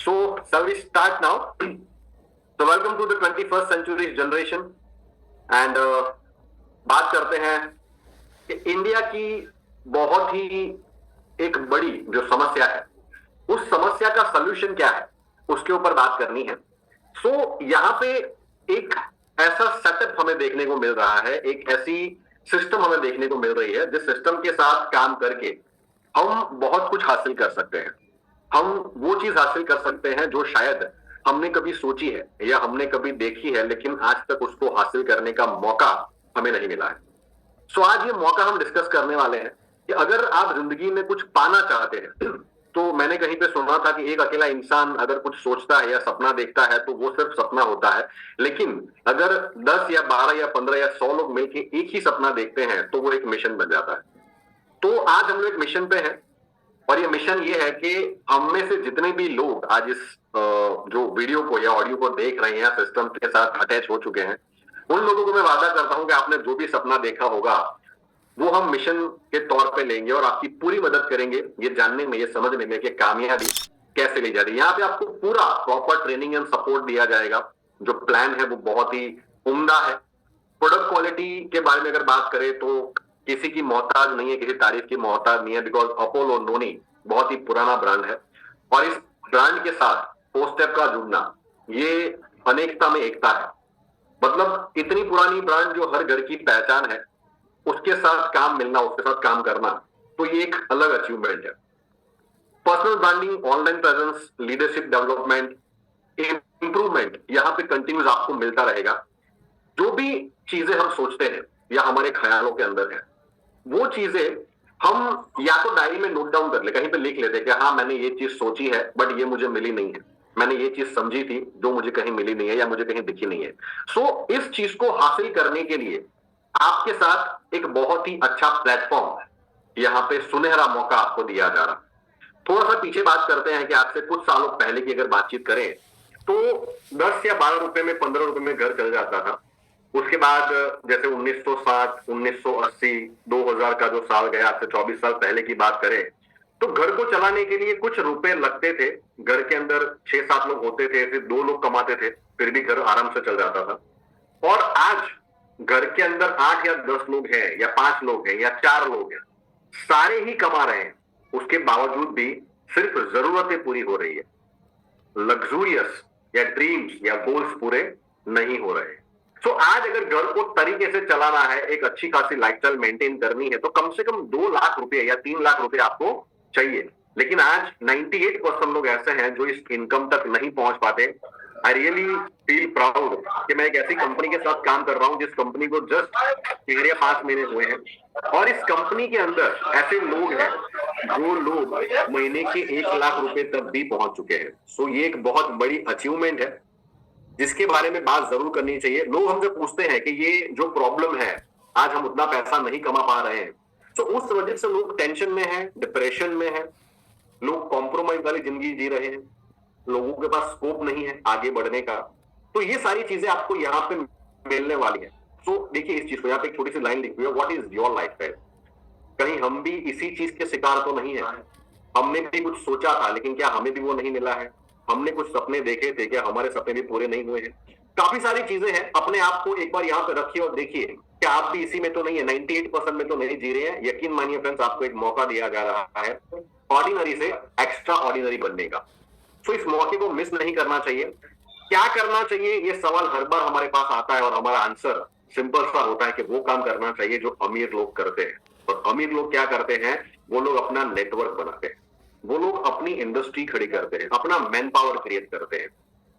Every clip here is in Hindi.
Shall we start now? So welcome to the 21st century generation and बात करते हैं कि इंडिया की बहुत ही एक बड़ी जो समस्या है, उस समस्या का सॉल्यूशन क्या है, उसके ऊपर बात करनी है। यहाँ पे एक ऐसा सेटअप हमें देखने को मिल रहा है, एक ऐसी सिस्टम हमें देखने को मिल रही है जिस सिस्टम के साथ काम करके हम बहुत कुछ हासिल कर सकते हैं। हम वो चीज हासिल कर सकते हैं जो शायद हमने कभी सोची है या हमने कभी देखी है, लेकिन आज तक उसको हासिल करने का मौका हमें नहीं मिला है। आज ये मौका हम डिस्कस करने वाले हैं कि अगर आप जिंदगी में कुछ पाना चाहते हैं, तो मैंने कहीं पे सुना था कि एक अकेला इंसान अगर कुछ सोचता है या सपना देखता है तो वो सिर्फ सपना होता है, लेकिन अगर 10 या 12 या 15 या 100 लोग मिलकर एक ही सपना देखते हैं तो वो एक मिशन बन जाता है। तो आज हम लोग एक मिशन पे हैं और ये मिशन ये है कि हम में से जितने भी लोग आज इस जो वीडियो को या ऑडियो को देख रहे हैं, सिस्टम के साथ अटैच हो चुके हैं, उन लोगों को मैं वादा करता हूं कि आपने जो भी सपना देखा होगा वो हम मिशन के तौर पे लेंगे और आपकी पूरी मदद करेंगे ये जानने में, ये समझने में कि कामयाबी कैसे ली जाती है। यहाँ पे आपको पूरा प्रॉपर ट्रेनिंग एंड सपोर्ट दिया जाएगा। जो प्लान है वो बहुत ही उम्दा है। प्रोडक्ट क्वालिटी के बारे में अगर बात करें तो किसी की मोहताज नहीं है, किसी तारीफ की मोहताज नहीं है, बिकॉज अपोलो नोनी बहुत ही पुराना ब्रांड है और इस ब्रांड के साथ फोर स्टेप का जुड़ना ये अनेकता में एकता है। मतलब इतनी पुरानी ब्रांड जो हर घर की पहचान है, उसके साथ काम मिलना, उसके साथ काम करना, तो ये एक अलग अचीवमेंट है। Personal branding, online presence, leadership development, improvement यहाँ पे कंटिन्यूस आपको मिलता रहेगा। जो भी चीजें हम सोचते हैं या हमारे ख्यालों के अंदर है, वो चीजें हम या तो डायरी में नोट डाउन कर ले, कहीं पे लिख लेते हैं कि हाँ मैंने ये चीज सोची है बट ये मुझे मिली नहीं है, मैंने ये चीज समझी थी जो मुझे कहीं मिली नहीं है या मुझे कहीं दिखी नहीं है। इस चीज को हासिल करने के लिए आपके साथ एक बहुत ही अच्छा प्लेटफॉर्म है, यहाँ पे सुनहरा मौका आपको दिया जा रहा। थोड़ा सा पीछे बात करते हैं कि आज से कुछ सालों पहले की अगर बातचीत करें तो 10 या 12 रुपए में, 15 रुपए में घर चल जाता था। उसके बाद जैसे 1960, 1980, 2000 का जो साल गया, आज से 24 साल पहले की बात करें तो घर को चलाने के लिए कुछ रुपए लगते थे। घर के अंदर 6-7 लोग होते थे, फिर 2 लोग कमाते थे, फिर भी घर आराम से चल जाता था। और आज घर के अंदर 8 या 10 लोग हैं या 5 लोग हैं या 4 लोग हैं, सारे ही कमा रहे हैं, उसके बावजूद भी सिर्फ जरूरतें पूरी हो रही है, लग्जूरियस या ड्रीम्स या गोल्स पूरे नहीं हो रहे। आज अगर घर को तरीके से चलाना है, एक अच्छी खासी लाइफस्टाइल मेंटेन करनी है, तो कम से कम 2 लाख रुपए या 3 लाख रुपए आपको चाहिए। लेकिन आज 98% लोग ऐसे हैं जो इस इनकम तक नहीं पहुंच पाते। आई रियली फील प्राउड कि मैं एक ऐसी कंपनी के साथ काम कर रहा हूं जिस कंपनी को जस्ट 4 या 5 महीने हुए हैं और इस कंपनी के अंदर ऐसे लोग हैं जो लोग महीने के 1 लाख रुपए तक भी पहुंच चुके हैं। ये एक बहुत बड़ी अचीवमेंट है जिसके बारे में बात जरूर करनी चाहिए। लोग हमसे पूछते हैं कि ये जो प्रॉब्लम है, आज हम उतना पैसा नहीं कमा पा रहे हैं, तो उस वजह से लोग टेंशन में हैं, डिप्रेशन में हैं, लोग कॉम्प्रोमाइज वाली जिंदगी जी रहे हैं, लोगों के पास स्कोप नहीं है आगे बढ़ने का। तो ये सारी चीजें आपको यहाँ पे मिलने वाली है। देखिए इस चीज को, यहाँ पे एक छोटी सी लाइन लिखी हुई है, व्हाट इज योर लाइफस्टाइल। कहीं हम भी इसी चीज के शिकार तो नहीं है? हमने भी कुछ सोचा था लेकिन क्या हमें भी वो नहीं मिला है? हमने कुछ सपने देखे थे, क्या हमारे सपने भी पूरे नहीं हुए हैं? काफी सारी चीजें हैं। अपने आप को एक बार यहाँ पे रखिए और देखिए क्या आप भी इसी में तो नहीं है, 98% में तो नहीं जी रहे हैं। यकीन मानिए फ्रेंड्स, आपको एक मौका दिया जा रहा है ऑर्डिनरी से एक्स्ट्रा ऑर्डिनरी बनने का। इस मौके को मिस नहीं करना चाहिए। क्या करना चाहिए, ये सवाल हर बार हमारे पास आता है और हमारा आंसर सिंपल सा होता है कि वो काम करना चाहिए जो अमीर लोग करते हैं। और अमीर लोग क्या करते हैं? वो लोग अपना नेटवर्क बनाते हैं, वो लोग अपनी इंडस्ट्री खड़ी करते हैं, अपना मैन पावर क्रिएट करते हैं।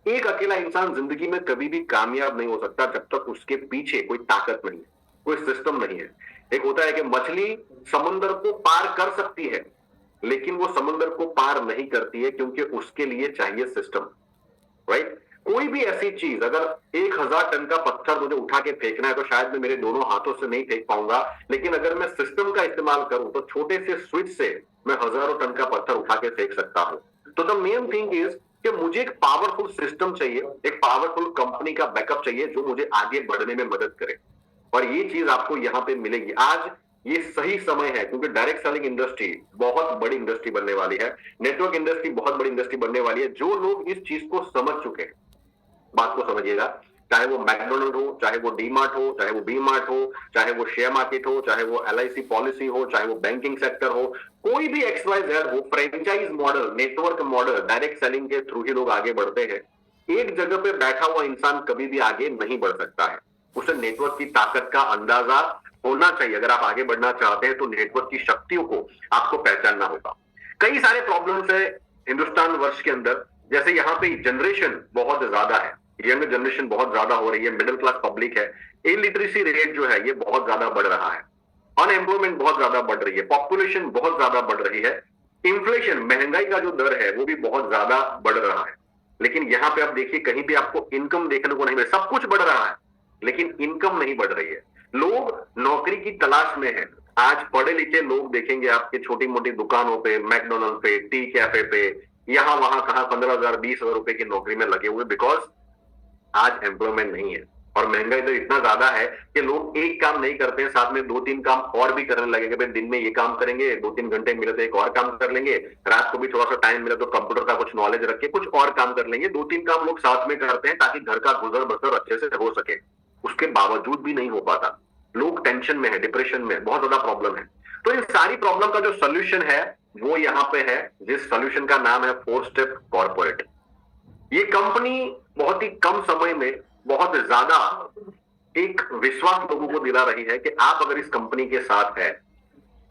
एक अकेला इंसान जिंदगी में कभी भी कामयाब नहीं हो सकता जब तक उसके पीछे कोई ताकत नहीं है, कोई सिस्टम नहीं है। एक होता है कि मछली समुद्र को पार कर सकती है, लेकिन वो समुद्र को पार नहीं करती है क्योंकि उसके लिए चाहिए सिस्टम, राइट? कोई भी ऐसी चीज, अगर 1000 टन का पत्थर मुझे उठा के फेंकना है तो शायद मैं मेरे दोनों हाथों से नहीं फेंक पाऊंगा, लेकिन अगर मैं सिस्टम का इस्तेमाल करूं तो छोटे से स्विच से मैं हजारों टन का पत्थर उठा के फेंक सकता हूं। तो द मेन थिंग इज कि मुझे एक पावरफुल सिस्टम चाहिए, एक पावरफुल कंपनी का बैकअप चाहिए जो मुझे आगे बढ़ने में मदद करे, और ये चीज आपको यहाँ पे मिलेगी। आज ये सही समय है, क्योंकि डायरेक्ट सेलिंग इंडस्ट्री बहुत बड़ी इंडस्ट्री बनने वाली है, नेटवर्क इंडस्ट्री बहुत बड़ी इंडस्ट्री बनने वाली है। जो लोग इस चीज को समझ चुके हैं, बात को समझिएगा, चाहे वो मैकडोनल्ड हो, चाहे वो डी मार्ट हो, चाहे वो बी मार्ट हो, चाहे वो शेयर मार्केट हो, चाहे वो LIC पॉलिसी हो, चाहे वो बैंकिंग सेक्टर हो, कोई भी XYZ हो, franchise model, network model, direct selling के थ्रू ही लोग आगे बढ़ते हैं। एक जगह पे बैठा हुआ इंसान कभी भी आगे नहीं बढ़ सकता है, उसे नेटवर्क की ताकत का अंदाजा होना चाहिए। अगर आप आगे बढ़ना चाहते हैं तो नेटवर्क की शक्तियों को आपको पहचानना होगा। कई सारे प्रॉब्लम्स है हिंदुस्तान वर्ष के अंदर, जैसे यहाँ पे जनरेशन बहुत ज्यादा है, यंग जनरेशन बहुत ज्यादा हो रही है, मिडिल क्लास पब्लिक है, इलिटरेसी रेट जो है ये बहुत ज्यादा बढ़ रहा है, अनएम्प्लॉयमेंट बहुत ज्यादा बढ़ रही है, पॉपुलेशन बहुत ज्यादा बढ़ रही है, इन्फ्लेशन, महंगाई का जो दर है वो भी बहुत ज्यादा बढ़ रहा है। लेकिन यहाँ पे आप देखिए कहीं भी आपको इनकम देखने को नहीं मिले, सब कुछ बढ़ रहा है लेकिन इनकम नहीं बढ़ रही है। लोग नौकरी की तलाश में है। आज पढ़े लिखे लोग देखेंगे आपके छोटी मोटी दुकानों पे, मैकडोनल्ड पे, टी कैफे पे, यहाँ वहां कहा 15,000 20,000 रुपए की नौकरी में लगे हुए, बिकॉज आज एम्प्लॉयमेंट नहीं है और महंगाई तो इतना ज्यादा है कि लोग एक काम नहीं करते हैं, साथ में 2-3 काम और भी करने लगेंगे। भाई दिन में ये काम करेंगे, 2-3 घंटे मिले तो एक और काम कर लेंगे, रात को भी थोड़ा सा टाइम मिले तो कंप्यूटर का कुछ नॉलेज रख के कुछ और काम कर लेंगे। 2-3 काम लोग साथ में करते हैं ताकि घर का गुजर बसर अच्छे से हो सके, उसके बावजूद भी नहीं हो पाता। लोग टेंशन में है, डिप्रेशन में, बहुत ज्यादा प्रॉब्लम है। तो इन सारी प्रॉब्लम का जो सोल्यूशन है वो यहाँ पे है, जिस सोल्यूशन का नाम है 4 स्टेप कॉर्पोरेट। ये कंपनी बहुत ही कम समय में बहुत ज्यादा एक विश्वास लोगों को दिला रही है कि आप अगर इस कंपनी के साथ है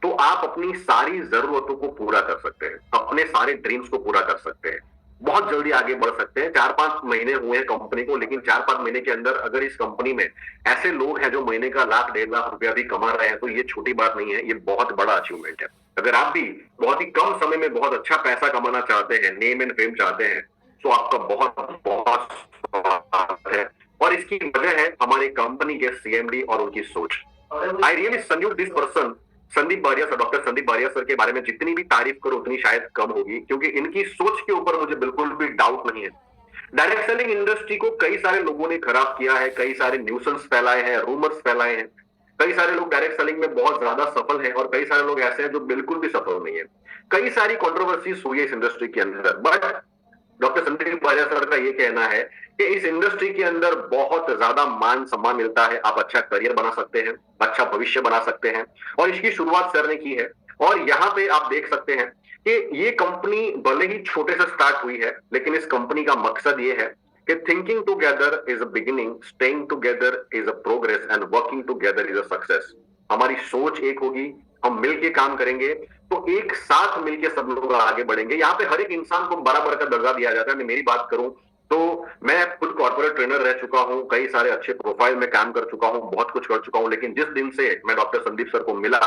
तो आप अपनी सारी जरूरतों को पूरा कर सकते हैं, अपने सारे ड्रीम्स को पूरा कर सकते हैं, बहुत जल्दी आगे बढ़ सकते हैं। 4-5 महीने हुए हैं कंपनी को, लेकिन 4-5 महीने के अंदर अगर इस कंपनी में ऐसे लोग हैं जो महीने का 1,00,000-1.5 लाख रुपया भी कमा रहे हैं तो ये छोटी बात नहीं है, ये बहुत बड़ा अचीवमेंट है। अगर आप भी बहुत ही कम समय में बहुत अच्छा पैसा कमाना चाहते हैं, नेम एंड फेम चाहते हैं, तो आपका बहुत बहुत स्वागत है। और इसकी वजह है हमारे कंपनी के CMD और उनकी सोच। I really salute this person, Sandeep Baria sir, doctor Sandeep Baria sir के बारे में जितनी भी तारीफ करो उतनी शायद कम होगी, क्योंकि इनकी सोच के ऊपर मुझे बिल्कुल भी डाउट नहीं है। डायरेक्ट सेलिंग इंडस्ट्री को कई सारे लोगों ने खराब किया है, कई सारे न्यूसेंस फैलाए हैं, रूमर्स फैलाए हैं। कई सारे लोग डायरेक्ट सेलिंग में बहुत ज्यादा सफल हैं और कई सारे लोग ऐसे हैं जो बिल्कुल भी सफल नहीं है। कई सारी कंट्रोवर्सीज हुई है इस इंडस्ट्री के अंदर, but doctor Sandeep Baria sir का ये कहना है कि इस इंडस्ट्री के अंदर बहुत ज्यादा मान सम्मान मिलता है, आप अच्छा करियर बना सकते हैं, अच्छा भविष्य बना सकते हैं, और इसकी शुरुआत सर ने की है। और यहाँ पे आप देख सकते हैं कि ये कंपनी भले ही छोटे से स्टार्ट हुई है, लेकिन इस कंपनी का मकसद ये है कि thinking together is a beginning, staying together is a progress and working together is a success. हमारी सोच एक होगी, हम मिलके काम करेंगे तो एक साथ मिलके सब लोग आगे बढ़ेंगे। यहाँ पे हर एक इंसान को बराबर का दर्जा दिया जाता है। मैं मेरी बात करूं तो मैं खुद कॉर्पोरेट ट्रेनर रह चुका हूं, कई सारे अच्छे प्रोफाइल में काम कर चुका हूं, बहुत कुछ कर चुका हूं, लेकिन जिस दिन से मैं डॉक्टर संदीप सर को मिला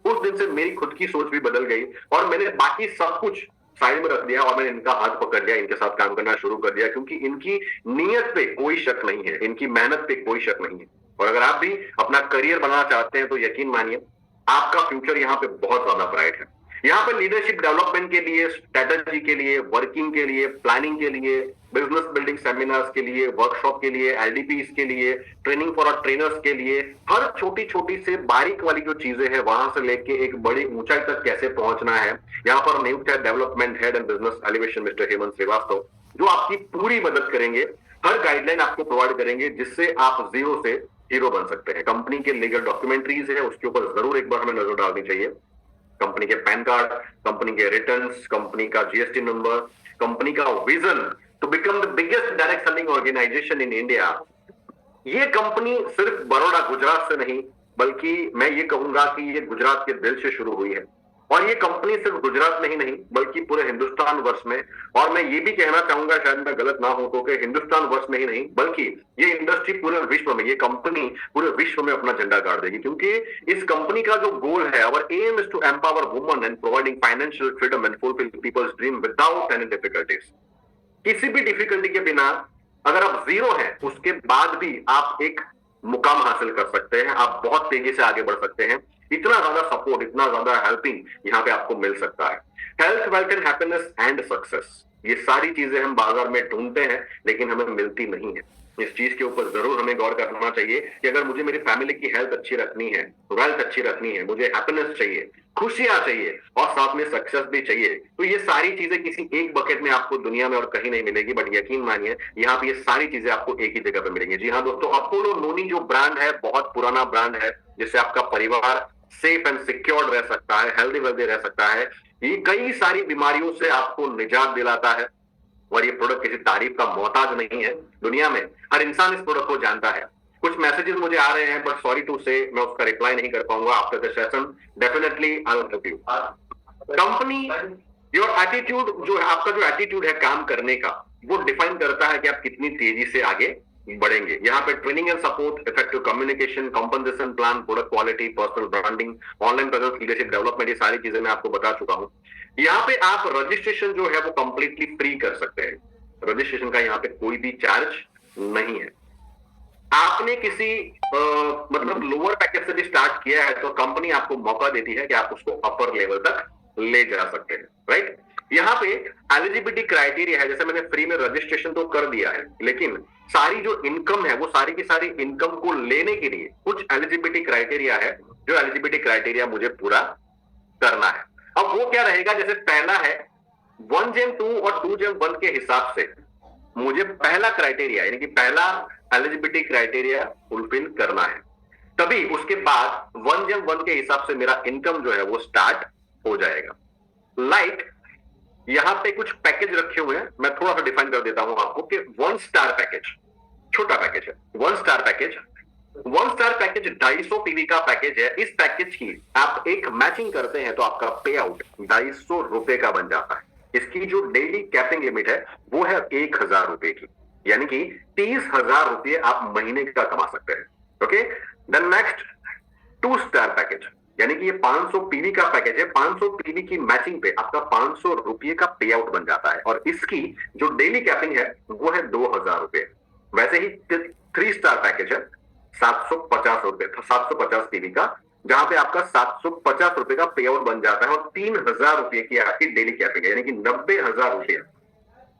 उस दिन से मेरी खुद की सोच भी बदल गई और मैंने बाकी सब कुछ साइड में रख दिया और मैंने इनका हाथ पकड़ लिया, इनके साथ काम करना शुरू कर दिया, क्योंकि इनकी नीयत पे कोई शक नहीं है, इनकी मेहनत पे कोई शक नहीं है। और अगर आप भी अपना करियर बनाना चाहते हैं तो यकीन मानिए आपका फ्यूचर यहाँ पे बहुत ज्यादा ब्राइट है। यहाँ पे लीडरशिप डेवलपमेंट के लिए, स्ट्रेटेजी के लिए, वर्किंग के लिए, प्लानिंग के लिए, बिजनेस बिल्डिंग सेमिनार्स के लिए, वर्कशॉप के लिए, LDPs के लिए, ट्रेनिंग फॉर ट्रेनर्स के लिए, हर छोटी छोटी से बारीक वाली जो चीजें हैं वहां से लेके एक बड़ी ऊंचाई तक कैसे पहुंचना है, यहाँ पर नियुक्त है development head and business elevation mister Hemant Shrivastava, जो आपकी पूरी मदद करेंगे, हर गाइडलाइन आपको प्रोवाइड करेंगे जिससे आप जीरो से हीरो बन सकते हैं। कंपनी के लीगल डॉक्यूमेंट्रीज है उसके ऊपर जरूर एक बार हमें नजर डालनी चाहिए। कंपनी के पैन कार्ड, कंपनी के रिटर्न्स, कंपनी का GST नंबर, कंपनी का vision to become the biggest direct selling organisation in India. ये कंपनी सिर्फ बड़ौदा गुजरात से नहीं, बल्कि मैं ये कहूंगा कि ये गुजरात के दिल से शुरू हुई है। और ये कंपनी सिर्फ गुजरात में ही नहीं बल्कि पूरे हिंदुस्तान वर्ष में, और मैं ये भी कहना चाहूंगा, शायद मैं गलत ना हूं तो, कि हिंदुस्तान वर्ष में ही नहीं बल्कि ये इंडस्ट्री पूरे विश्व में, ये कंपनी पूरे विश्व में अपना झंडा गाड़ देगी, क्योंकि इस कंपनी का जो गोल है, our aim is to empower women and providing financial freedom and fulfil people's dream without any difficulties. किसी भी डिफिकल्टी के बिना अगर आप जीरो हैं उसके बाद भी आप एक मुकाम हासिल कर सकते हैं, आप बहुत तेजी से आगे बढ़ सकते हैं। इतना ज्यादा सपोर्ट, इतना ज्यादा हेल्पिंग यहाँ पे आपको मिल सकता है। Health, wealth and happiness and success, ये सारी चीजें हम बाजार में ढूंढते हैं लेकिन हमें मिलती नहीं है। इस चीज के ऊपर जरूर हमें गौर करना चाहिए कि अगर मुझे मेरी फैमिली की हेल्थ अच्छी रखनी है, वेल्थ अच्छी रखनी है, मुझे हैप्पीनेस चाहिए, खुशियां चाहिए और साथ में सक्सेस भी चाहिए, तो ये सारी चीजें किसी एक बकेट में आपको दुनिया में और कहीं नहीं मिलेगी। बट यकीन मानिए यहाँ पे ये सारी चीजें आपको एक ही जगह पे मिलेंगी। जी हाँ दोस्तों, अपोलो नोनी जो ब्रांड है, बहुत पुराना ब्रांड है, जिससे आपका परिवार सेफ एंड सिक्योर्ड रह सकता है, हेल्दी वेल्दी रह सकता है। ये कई सारी बीमारियों से आपको निजात दिलाता है और ये प्रोडक्ट किसी तारीफ का मोहताज नहीं है। दुनिया में हर इंसान इस प्रोडक्ट को जानता है। कुछ मैसेजेस मुझे आ रहे हैं, बट सॉरी टू से मैं उसका रिप्लाई नहीं कर पाऊंगा after the session. Definitely I will help you. Company, your attitude जो है, आपका जो एटीट्यूड है काम करने का, वो डिफाइन करता है कि आप कितनी तेजी से आगे बढ़ेंगे। यहाँ पे training and support, effective communication, compensation plan, product quality, personal branding, online presence, leadership development, ये सारी चीजें मैं आपको बता चुका हूं। यहाँ पे आप रजिस्ट्रेशन जो है वो कंप्लीटली फ्री कर सकते हैं। रजिस्ट्रेशन का यहाँ पे कोई भी चार्ज नहीं है। आपने किसी मतलब लोअर पैकेज से भी स्टार्ट किया है तो कंपनी आपको मौका देती है कि आप उसको अपर लेवल तक ले जा सकते हैं, राइट। यहाँ पे एलिजिबिलिटी क्राइटेरिया है, जैसे मैंने फ्री में रजिस्ट्रेशन तो कर दिया है, लेकिन सारी जो इनकम है वो सारी की सारी इनकम को लेने के लिए कुछ एलिजिबिलिटी क्राइटेरिया है, जो एलिजिबिलिटी क्राइटेरिया मुझे पूरा करना है। अब वो क्या रहेगा, जैसे पहला है 1Gen2 और 2Gen1 के हिसाब से मुझे पहला क्राइटेरिया यानी कि पहला एलिजिबिलिटी क्राइटेरिया फुलफिल करना है, तभी उसके बाद 1Gen1 के हिसाब से मेरा इनकम जो है वो स्टार्ट हो जाएगा। लाइक यहां पे कुछ पैकेज रखे हुए हैं, मैं थोड़ा सा डिफाइन कर देता हूं आपको कि 1 स्टार पैकेज छोटा पैकेज है। 1 स्टार पैकेज 250 पीवी का पैकेज है। इस पैकेज की आप एक मैचिंग करते हैं तो आपका पे आउट 250 रुपए का बन जाता है। इसकी जो डेली कैपिंग लिमिट है वो है 1000 रुपए की, यानी कि 30,000 रुपए आप महीने का कमा सकते हैं। Okay, then next 2 star package, यानी कि ये 500 पीवी का पैकेज है। 500 पीवी की मैचिंग पे आपका 500 रुपए का पे आउट बन जाता है और इसकी जो डेली कैपिंग है वो है 2000 रुपए। वैसे ही 3 स्टार पैकेज है 750 रुपए, 750 पीवी का, जहां पे आपका 750 रुपए का पे आउट बन जाता है और 3000 रुपए की आपकी डेली कैपिंग है, यानी कि 90,000 रुपए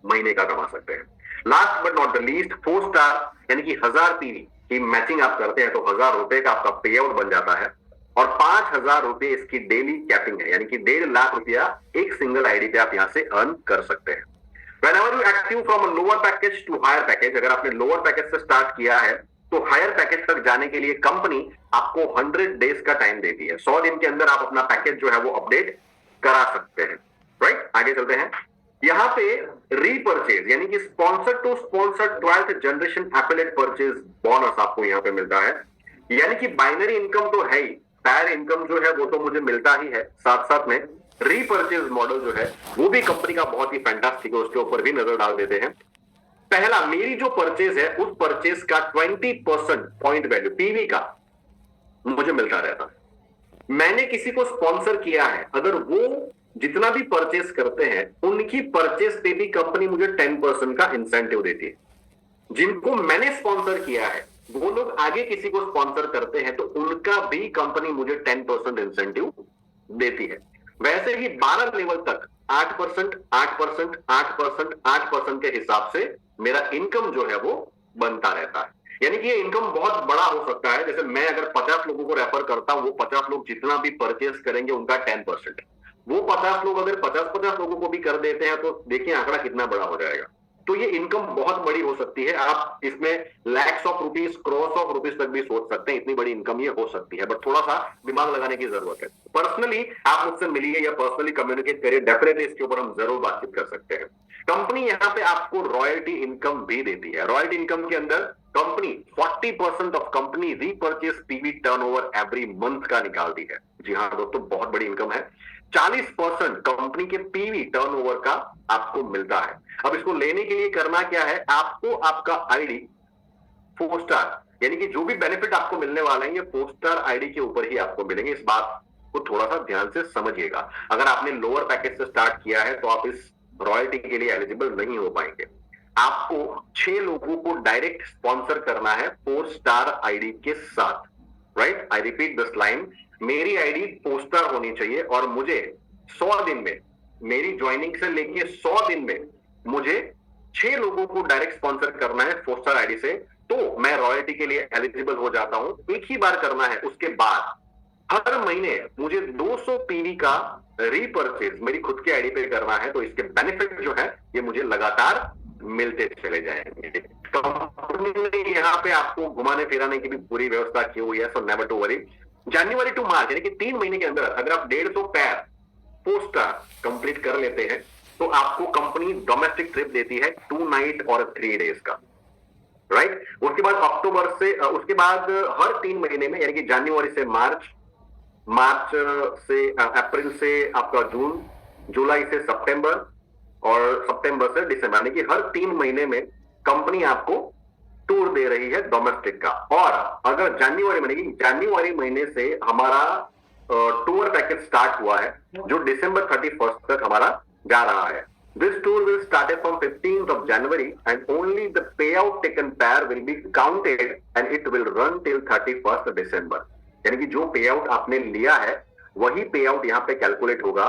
महीने का कमा सकते हैं। Last but not the least 4 star, यानी कि 1000 पीवी की मैचिंग आप करते हैं तो 1000 रुपए का आपका पे आउट बन जाता है और 5000 रुपए इसकी डेली कैपिंग है, यानी कि 1.5 लाख रुपया एक सिंगल आईडी पे आप यहां से अर्न कर सकते हैं। Whenever you active from a lower package to higher package, अगर आपने लोअर पैकेज से स्टार्ट किया है तो हायर पैकेज तक जाने के लिए कंपनी आपको 100 डेज का टाइम देती है। 100 दिन के अंदर आप अपना पैकेज जो है वो अपडेट करा सकते हैं, राइट। आगे चलते हैं। यहाँ पे रीपर्चेज यानी कि sponsor to sponsor 12th generation affiliate purchase bonus आपको यहाँ पे मिलता है। यानी कि बाइनरी इनकम तो है ही, पैर इनकम जो है वो तो मुझे मिलता ही है, साथ साथ में रीपर्चेज मॉडल जो है वो भी कंपनी का बहुत ही फैंटास्टिक है, उसके ऊपर भी नजर डाल देते हैं। पहला, मेरी जो परचेज है उस परचेज का 20% पॉइंट वैल्यू पीवी का मुझे मिलता रहता है। मैंने किसी को स्पॉन्सर किया है, अगर वो जितना भी परचेज करते हैं उनकी परचेज पे भी कंपनी मुझे 10% का इंसेंटिव देती है। जिनको मैंने स्पॉन्सर किया है वो लोग आगे किसी को स्पॉन्सर करते हैं तो उनका भी कंपनी मुझे 10% इंसेंटिव देती है। वैसे ही 12 लेवल तक 8%, 8%, 8%, 8% के हिसाब से मेरा इनकम जो है वो बनता रहता है। यानी कि ये इनकम बहुत बड़ा हो सकता है। जैसे मैं अगर 50 लोगों को रेफर करता हूं, वो 50 लोग जितना भी परचेज करेंगे उनका 10%, वो 50 लोग अगर 50-50 लोगों को भी कर देते हैं तो देखिए आंकड़ा कितना बड़ा हो जाएगा। तो ये इनकम बहुत बड़ी हो सकती है। आप इसमें lakhs of rupees, crore of rupees तक भी सोच सकते हैं, इतनी बड़ी इनकम ये हो सकती है, बट थोड़ा सा दिमाग लगाने की जरूरत है। पर्सनली आप मुझसे मिलिए या पर्सनली कम्युनिकेट करिए, डेफिनेटली इसके ऊपर हम जरूर बातचीत कर सकते हैं। कंपनी यहाँ पे आपको रॉयल्टी इनकम भी देती है। रॉयल्टी इनकम के अंदर company 40% of company repurchase PV turnover every month का निकालती है। जी हाँ दोस्तों, बहुत बड़ी इनकम है। 40% कंपनी के पीवी टर्नओवर का आपको मिलता है। अब इसको लेने के लिए करना क्या है, आपको आपका आईडी 4 स्टार, यानी कि जो भी बेनिफिट आपको मिलने वाले हैं ये 4 स्टार आईडी के ऊपर ही आपको मिलेंगे। इस बात को थोड़ा सा ध्यान से समझिएगा। अगर आपने लोअर पैकेज से स्टार्ट किया है तो आप इस रॉयल्टी के लिए एलिजिबल नहीं हो पाएंगे। आपको 6 लोगों को डायरेक्ट स्पॉन्सर करना है 4 स्टार आईडी के साथ, right. I repeat this line, मेरी आईडी 4 स्टार होनी चाहिए और मुझे 100 दिन में, मेरी ज्वाइनिंग से लेके 100 दिन में मुझे 6 लोगों को डायरेक्ट स्पॉन्सर करना है 4 स्टार आईडी से, तो मैं रॉयल्टी के लिए एलिजिबल हो जाता हूं। एक ही बार करना है, उसके बाद हर महीने मुझे 200 पीवी का रीपर्चेज मेरी खुद की आईडी पे करना है। तो इसके बेनिफिट जो है ये मुझे लगातार मिलते चले जाएंगे। कंपनी ने यहाँ पे आपको घुमाने फिराने की भी पूरी व्यवस्था की हुई है, so never to worry. January to March यानी कि 3 महीने के अंदर अगर आप 150 पैर पोस्टर कंप्लीट कर लेते हैं तो आपको कंपनी डोमेस्टिक ट्रिप देती है 2 नाइट और 3 डेज का, राइट। उसके बाद अक्टूबर से उसके बाद हर 3 महीने में यानी कि जनवरी से मार्च, मार्च से अप्रैल से आपका जून, जुलाई से सितंबर और सितंबर से दिसंबर, यानी कि हर 3 महीने में कंपनी आपको टूर दे रही है डोमेस्टिक का। और अगर जनवरी महीने से हमारा टूर पैकेज स्टार्ट हुआ है जो दिसंबर 31 तक हमारा जा रहा है। This tour will start from 15th of January and only the payout taken pair will be counted and it will run till 31st December। यानी कि जो पे आउट आपने लिया है वही पे आउट यहाँ पे कैलकुलेट होगा।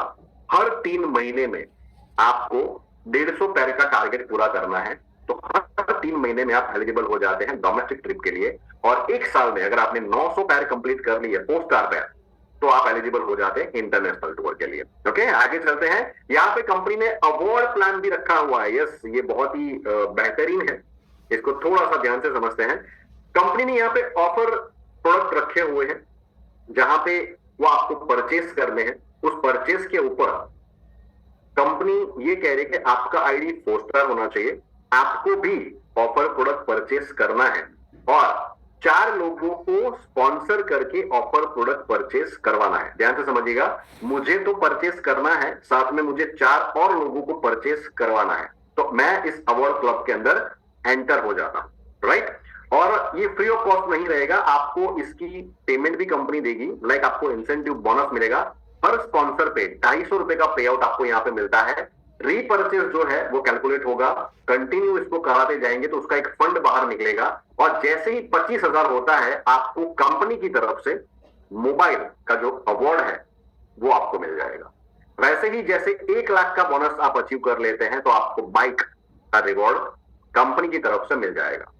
हर 3 महीने में आपको 150 पैर का टारगेट पूरा करना है, तो हर 3 महीने में आप एलिजिबल हो जाते हैं डोमेस्टिक ट्रिप के लिए। और एक साल में अगर आपने 900 पैर कंप्लीट कर लिए 4 स्टार पैर, तो आप एलिजिबल हो जाते हैं इंटरनेशनल टूर के लिए। ओके, आगे चलते हैं। यहाँ पे कंपनी ने अवार्ड प्लान भी रखा हुआ है। यस, ये बहुत ही बेहतरीन है, इसको थोड़ा सा ध्यान से समझते हैं। कंपनी ने यहाँ पे ऑफर प्रोडक्ट रखे हुए हैं जहां पे वो आपको परचेस करने हैं। उस परचेस के ऊपर कंपनी ये कह रही है कि आपका आईडी 4 स्टार होना चाहिए, आपको भी ऑफर प्रोडक्ट परचेस करना है और 4 लोगों को स्पॉन्सर करके ऑफर प्रोडक्ट परचेस करवाना है। ध्यान से समझिएगा, मुझे तो परचेस करना है, साथ में मुझे 4 और लोगों को परचेस करवाना है, तो मैं इस अवार्ड क्लब के अंदर एंटर हो जाता हूं, राइट। और ये फ्री ऑफ कॉस्ट नहीं रहेगा, आपको इसकी पेमेंट भी कंपनी देगी। लाइक आपको इंसेंटिव बोनस मिलेगा, हर स्पॉन्सर पे 250 रुपए का पे आउट आपको यहाँ पे मिलता है। रीपर्चेस जो है वो कैलकुलेट होगा, कंटिन्यू इसको कराते जाएंगे तो उसका एक फंड बाहर निकलेगा और जैसे ही 25,000 होता है आपको कंपनी की तरफ से मोबाइल का जो अवार्ड है वो आपको मिल जाएगा। वैसे ही जैसे 1 लाख का बोनस आप अचीव कर लेते हैं तो आपको बाइक का रिवॉर्ड कंपनी की तरफ से मिल जाएगा।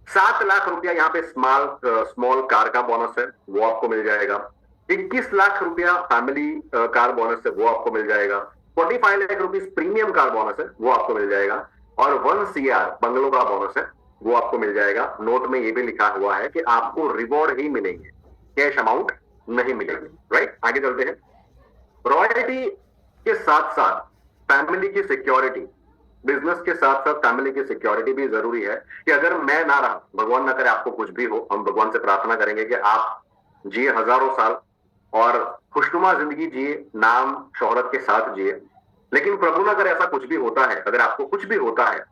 7 लाख रुपया यहाँ पे स्मॉल कार का बोनस है, वो आपको मिल जाएगा। 21 लाख रुपया फैमिली कार बोनस है, वो आपको मिल जाएगा। 45 lakh rupees premium car bonus है, वो आपको मिल जाएगा। और 1 CR बंगलों का बोनस है, वो आपको मिल जाएगा। नोट में ये भी लिखा हुआ है कि आपको रिवॉर्ड ही मिलेंगे, कैश अमाउंट नहीं मिलेगी, राइट। आगे चलते हैं। रॉयल्टी के साथ साथ फैमिली की सिक्योरिटी, बिजनेस के साथ साथ फैमिली की सिक्योरिटी भी जरूरी है कि अगर मैं ना रहा, भगवान ना करे आपको कुछ भी हो, हम भगवान से प्रार्थना करेंगे कि आप जिए हजारों साल और खुशनुमा जिंदगी जिए, नाम शोहरत के साथ जिए। लेकिन प्रभु ना करे ऐसा कुछ भी होता है, अगर आपको कुछ भी होता है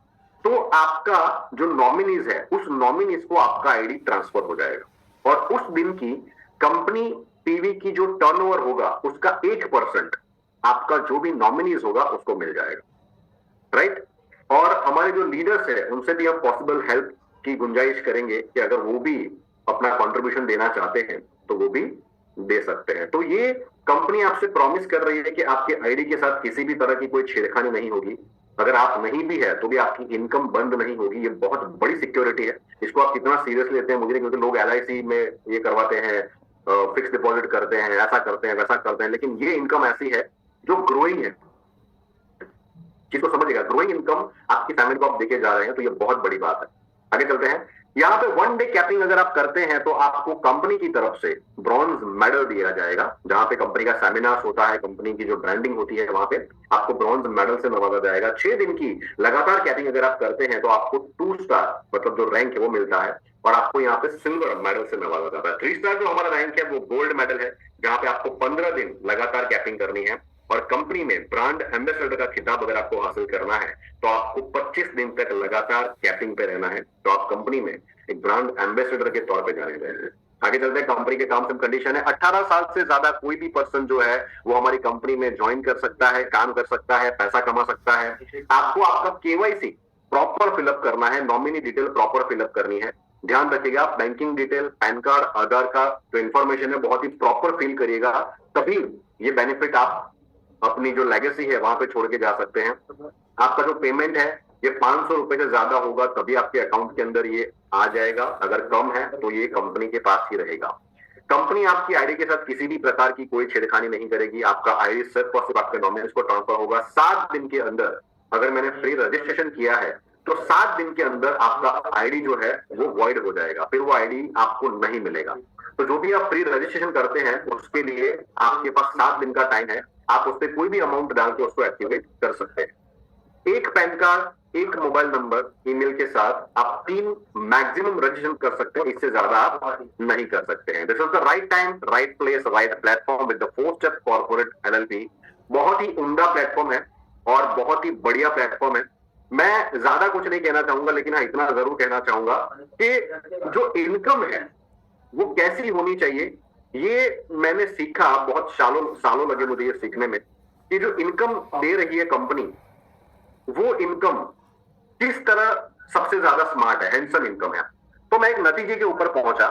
तो आपका जो नॉमिनीज है उस नॉमिनीज को आपका आईडी ट्रांसफर हो जाएगा और उस दिन की कंपनी पीवी की जो टर्नओवर होगा उसका 1% आपका जो भी नॉमिनीज होगा उसको मिल जाएगा, राइट। और हमारे जो लीडर्स है उनसे भी हम पॉसिबल हेल्प की गुंजाइश करेंगे कि अगर वो भी अपना कंट्रीब्यूशन देना चाहते हैं तो वो भी दे सकते हैं। तो ये कंपनी आपसे प्रॉमिस कर रही है कि आपके आईडी के साथ किसी भी तरह की कोई छेड़खानी नहीं होगी। अगर आप नहीं भी है तो भी आपकी इनकम बंद नहीं होगी। ये बहुत बड़ी सिक्योरिटी है। इसको आप कितना सीरियस लेते हैं मुझे नहीं, क्योंकि लोग LIC में ये करवाते हैं, फिक्स डिपॉजिट करते हैं, ऐसा करते हैं वैसा करते हैं, लेकिन ये इनकम ऐसी है जो ग्रोइंग है। जिसको समझिएगा, ग्रोइंग इनकम आपकी फैमिली को आप देके जा रहे हैं, तो ये बहुत बड़ी बात है। आगे चलते हैं। यहाँ पे 1 डे कैपिंग अगर आप करते हैं तो आपको कंपनी की तरफ से ब्रॉन्ज मेडल दिया जाएगा। जहां पे कंपनी का सेमिनार होता है, कंपनी की जो ब्रांडिंग होती है, वहां पे आपको ब्रॉन्ज मेडल से नवाजा जाएगा। 6 दिन की लगातार कैपिंग अगर आप करते हैं तो आपको 2 स्टार मतलब जो रैंक है वो मिलता है और आपको यहाँ पे सिल्वर मेडल से नवाजा जाता है। 3 स्टार जो हमारा रैंक है वो गोल्ड मेडल है, जहां पे आपको 15 दिन लगातार कैपिंग करनी है। और कंपनी में ब्रांड एम्बेसडर का खिताब अगर आपको हासिल करना है तो आपको 25 दिन तक लगातार कैपिंग पे रहना है, तो आप कंपनी में एक ब्रांड एम्बेसडर के तौर पे जाने जाएंगे। आगे चलते हैं। कंपनी के टर्म्स एंड कंडीशन है 18 साल से ज्यादा कोई भी पर्सन जो है वो हमारी कंपनी में ज्वाइन कर सकता है, काम कर सकता है, पैसा कमा सकता है। आपको आपका KYC प्रॉपर फिलअप करना है, नॉमिनी डिटेल प्रॉपर फिलअप करनी है। ध्यान रखिएगा, बैंकिंग डिटेल, पैन कार्ड, आधार का जो इंफॉर्मेशन है बहुत ही प्रॉपर फिल करिएगा, तभी ये बेनिफिट आप अपनी जो लेगेसी है वहां पे छोड़ के जा सकते हैं। आपका जो पेमेंट है ये 500 रुपए से ज्यादा होगा तभी आपके अकाउंट के अंदर ये आ जाएगा, अगर कम है तो ये कंपनी के पास ही रहेगा। कंपनी आपकी आईडी के साथ किसी भी प्रकार की कोई छेड़खानी नहीं करेगी, आपका आईडी सिर्फ और सिर्फ आपके नॉमिनीज को ट्रांसफर होगा 7 दिन के अंदर। अगर मैंने फ्री रजिस्ट्रेशन किया है तो 7 दिन के अंदर आपका आईडी जो है वो वॉइड हो जाएगा, फिर वो आईडी आपको नहीं मिलेगा। तो जो भी आप फ्री रजिस्ट्रेशन करते हैं उसके लिए आपके पास 7 दिन का टाइम है, आप उस पर कोई भी अमाउंट डाल के उसको एक्टिवेट कर सकते हैं। एक पैन कार्ड, एक मोबाइल नंबर, ईमेल के साथ आप 3 मैक्सिमम रजिस्ट्रेशन कर सकते हैं, इससे ज्यादा आप नहीं कर सकते हैं। This is the right time, right place, right platform with the 4 step corporate LLP. बहुत ही उम्दा प्लेटफॉर्म है और बहुत ही बढ़िया प्लेटफॉर्म है। मैं ज्यादा कुछ नहीं कहना चाहूंगा, लेकिन हाँ इतना जरूर कहना चाहूंगा कि जो इनकम है वो कैसी होनी चाहिए, ये मैंने सीखा। बहुत सालों सालों लगे मुझे ये सीखने में कि जो इनकम दे रही है कंपनी, वो इनकम किस तरह सबसे ज्यादा स्मार्ट है, हैंडसम इनकम है। तो मैं एक नतीजे के ऊपर पहुंचा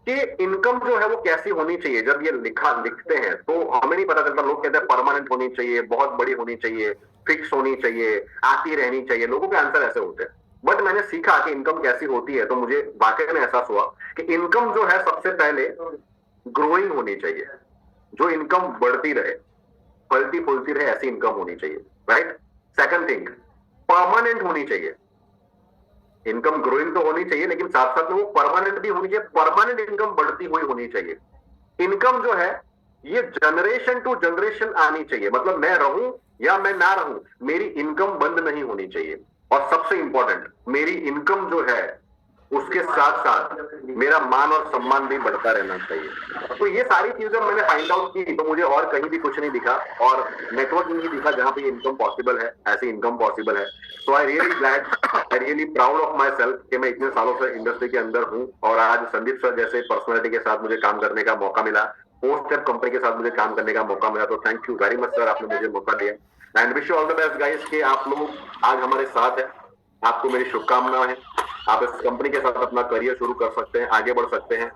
कि इनकम जो है वो कैसी होनी चाहिए। जब ये लिखते हैं तो हमें नहीं पता चलता, लोग कहते हैं परमानेंट होनी चाहिए, बहुत बड़ी होनी चाहिए, फिक्स होनी चाहिए, आती रहनी चाहिए, लोगों के आंसर ऐसे होते हैं। बट मैंने सीखा कि इनकम कैसी होती है, तो मुझे वाकई में एहसास हुआ कि इनकम जो है सबसे पहले ग्रोइंग होनी चाहिए, जो इनकम बढ़ती रहे, फलती फूलती रहे, ऐसी इनकम होनी चाहिए, राइट। सेकंड थिंग, परमानेंट होनी चाहिए। इनकम ग्रोइंग तो होनी चाहिए, लेकिन साथ साथ में वो परमानेंट भी होनी चाहिए, परमानेंट इनकम बढ़ती हुई होनी चाहिए। इनकम जो है ये जनरेशन टू जनरेशन आनी चाहिए, मतलब मैं रहूं या मैं ना रहूं, मेरी इनकम बंद नहीं होनी चाहिए। और सबसे इंपॉर्टेंट, मेरी इनकम जो है उसके साथ साथ मेरा मान और सम्मान भी बढ़ता रहना चाहिए। तो ये सारी चीजें मैंने फाइंड आउट की, तो मुझे और कहीं भी कुछ नहीं दिखा, और नेटवर्क नहीं दिखा जहां पे इनकम पॉसिबल है, ऐसी इनकम पॉसिबल है। So I really glad, I really proud of myself कि मैं इतने सालों से इंडस्ट्री के अंदर हूं और आज संदीप सर जैसे पर्सनैलिटी के साथ मुझे काम करने का मौका मिला, 4 स्टेप कंपनी के साथ मुझे काम करने का मौका मिला। तो thank you very much sir, आपने मुझे मौका दिया। And wish you all the best guys कि आप लोग आज हमारे साथ है। आपको मेरी शुभकामनाएं हैं, आप इस कंपनी के साथ अपना करियर शुरू कर सकते हैं, आगे बढ़ सकते हैं।